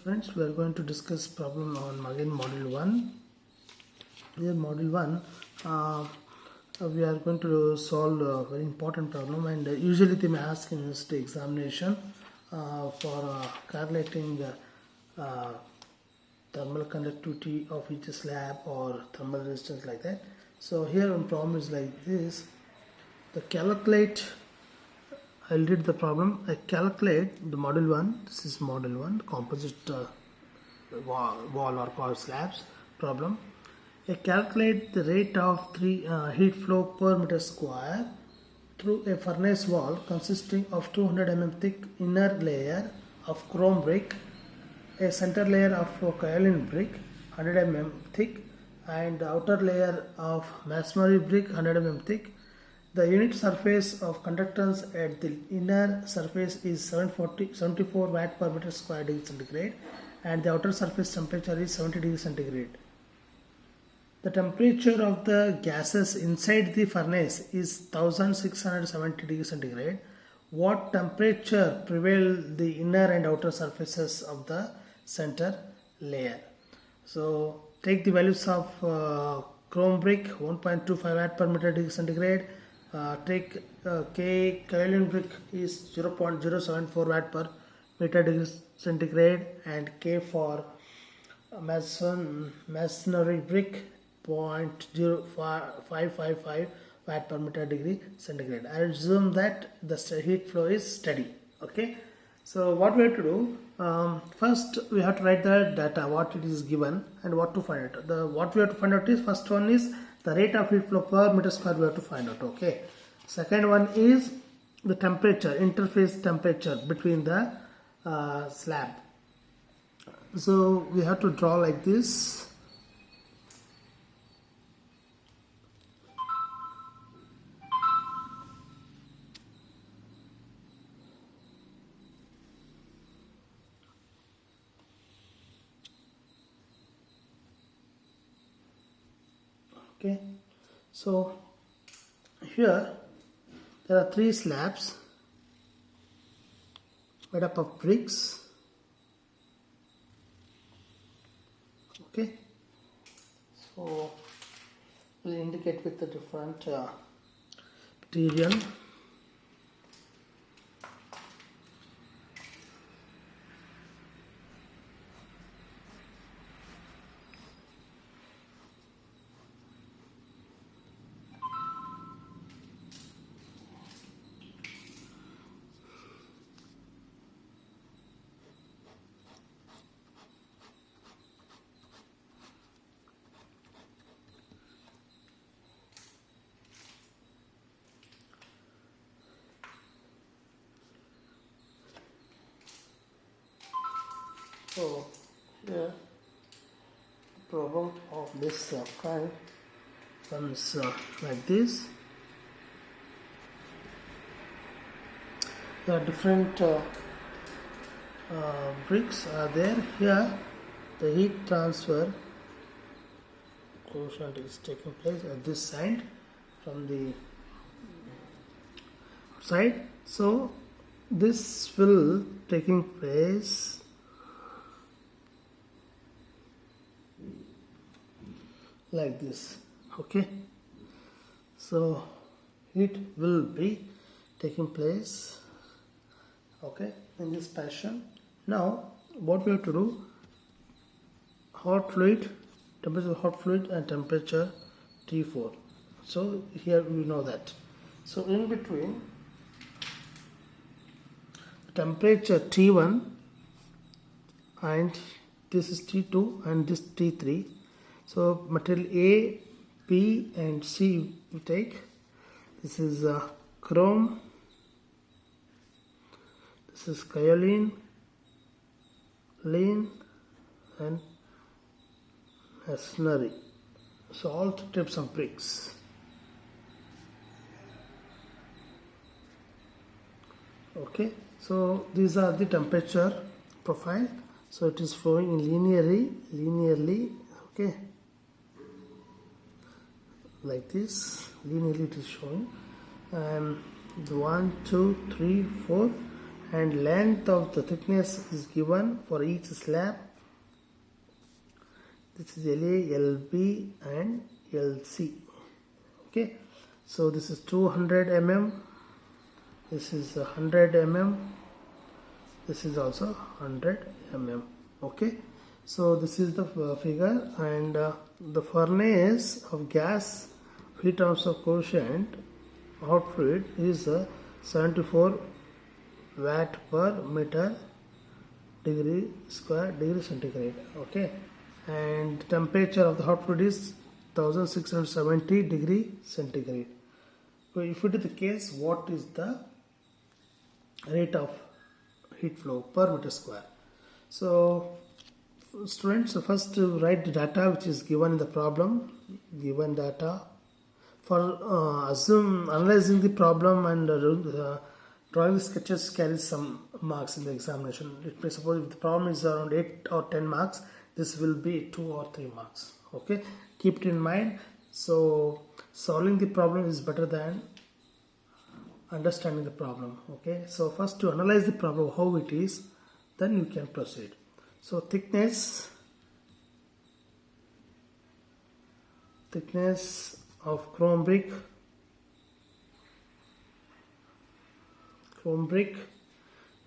Friends, we are going to discuss problem on again module 1. Here module 1 we are going to solve a very important problem, and usually they may ask in this examination for calculating thermal conductivity of each slab or thermal resistance like that. So here one problem is like this. I'll read the problem. I calculate the model 1. This is model 1 composite wall or core slabs problem. I calculate the rate of heat flow per meter square through a furnace wall consisting of 200 mm thick inner layer of chrome brick, a center layer of kaolin brick 100 mm thick, and the outer layer of masonry brick 100 mm thick. The unit surface of conductance at the inner surface is 74 watt per meter square degree centigrade, and the outer surface temperature is 70 degrees centigrade. The temperature of the gases inside the furnace is 1670 degrees centigrade. What temperature prevail the inner and outer surfaces of the center layer? So take the values of chrome brick 1.25 watt per meter degree centigrade. Take K kaolin brick is 0.074 watt per meter degree centigrade, and K for masonry brick 0.0555 watt per meter degree centigrade. I assume that the heat flow is steady. Okay. So what we have to do, first we have to write the data, what it is given and what to find out. What we have to find out is, first one is the rate of heat flow per meter square we have to find out. Okay. Second one is the temperature, interface temperature between the slab. So we have to draw like this. Okay, so here there are 3 slabs made up of bricks. Okay, so we'll indicate with the different material. So here the problem of this kind comes like this. There are different bricks are there. Here the heat transfer quotient is taking place at this side from the outside. So this will taking place like this. Okay, so it will be taking place, okay, in this fashion. Now what we have to do, hot fluid, temperature of hot fluid and temperature T4. So here we know that. So in between temperature T1 and this is T2 and this T3. So material A, B and C we take. This is chrome, this is kaolin, lean and masonry. So all 3 types of bricks. Okay, so these are the temperature profile. So it is flowing linearly, okay, like this, linearly it is showing, and the 1, 2, 3, 4 and length of the thickness is given for each slab. This is LA, LB and LC. Okay, so this is 200 mm, this is 100 mm, this is also 100 mm. Okay, so this is the figure, and the furnace of gas heat transfer coefficient output is 74 watt per meter degree square degree centigrade. Okay, and temperature of the hot fluid is 1670 degree centigrade. So if it is the case, what is the rate of heat flow per meter square? So students, first write the data which is given in the problem. Given data for analyzing the problem and drawing the sketches carries some marks in the examination. It may suppose if the problem is around 8 or 10 marks, this will be 2 or 3 marks. Okay, keep it in mind. So solving the problem is better than understanding the problem. Okay, so first to analyze the problem how it is, then you can proceed. So thickness of chrome brick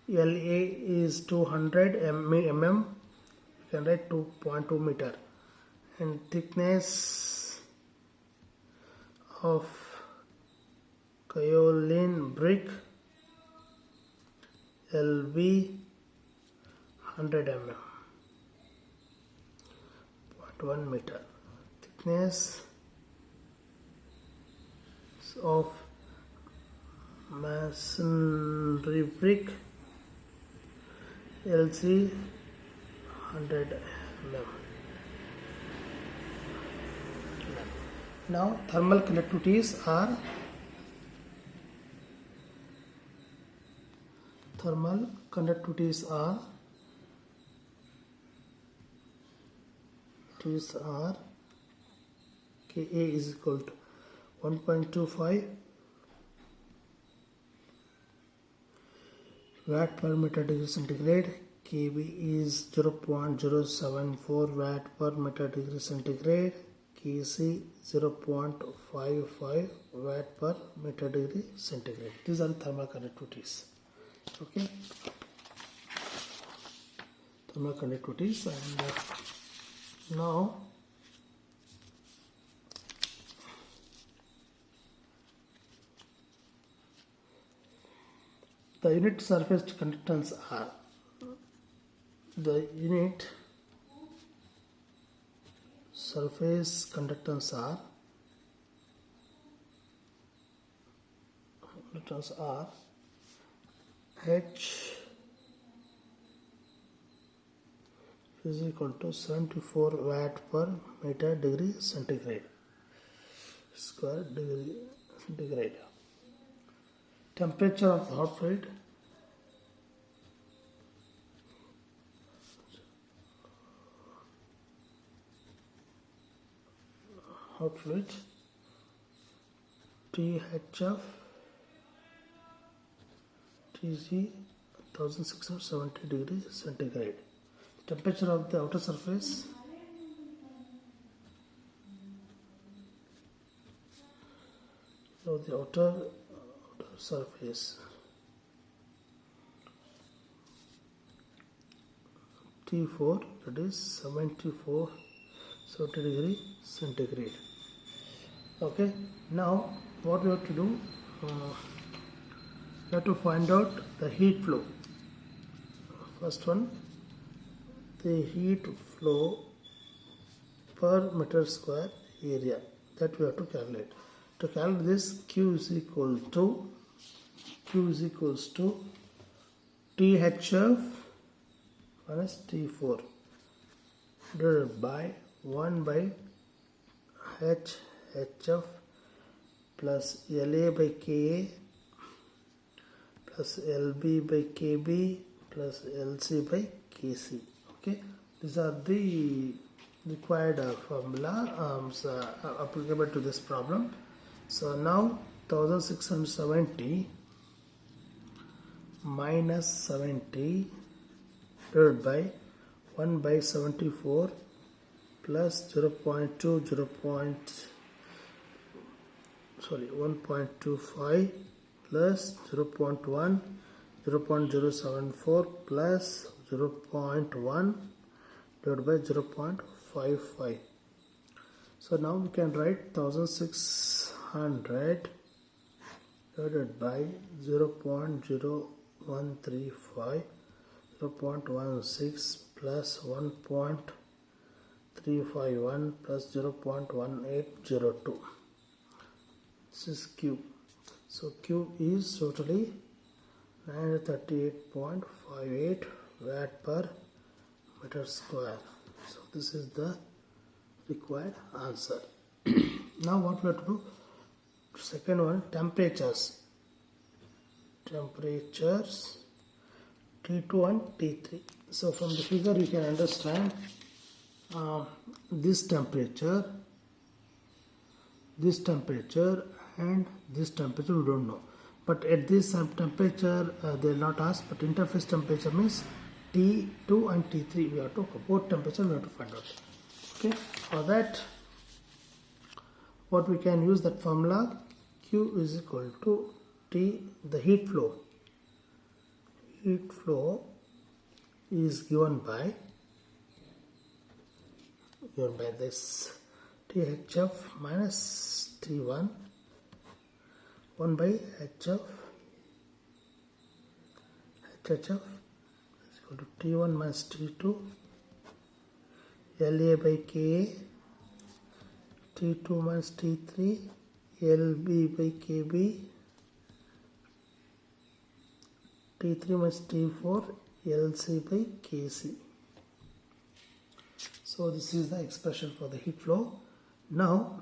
LA is 200 mm. You can write 2.2 meter, and thickness of kaolin brick LB 100 mm, 0.1 meter. Thickness of masonry brick LC 100 mm. Now thermal conductivities are Ka is equal to 1.25 watt per meter degree centigrade. Kb is 0.074 watt per meter degree centigrade. Kc 0.55 watt per meter degree centigrade. These are the thermal conductivities. Okay, thermal conductivities. And now the unit surface conductance are H is equal to 74 watt per meter degree centigrade square degree centigrade. Temperature of the hot fluid THF TG 1670 degrees centigrade. Temperature of the outer surface T4, that is 74 degree centigrade. Okay, now what we have to do, we have to find out the heat flow. First one, the heat flow per meter square area, that we have to calculate. To calculate this, Q is equal to THF minus T4 divided by 1 by HF plus LA by Ka plus LB by Kb plus LC by Kc. Okay, these are the required formula applicable to this problem. So now 1670 minus 70 divided by 1 by 74 plus 1.25 plus 0.1, 0.074 plus 0.1 divided by 0.55. So now we can write 1600 divided by 0.0135, 0.16 plus 1.351 plus 0.1802. This is Q. So Q is totally 938.58 watt per meter square. So this is the required answer. Now what we have to do? Second one, temperatures. Temperatures T2 and T3. So from the figure you can understand this temperature and this temperature we don't know. But at this temperature they will not ask, but interface temperature means T2 and T3 we have to, both temperature we have to find out. Okay, for that what we can use that formula, Q is equal to T, the heat flow. Heat flow is given by this THF minus T1, 1 by HF is equal to T1 minus T2, LA by KA, T2 minus T3, LB by KB, T3 minus T4, LC by KC. So this is the expression for the heat flow. Now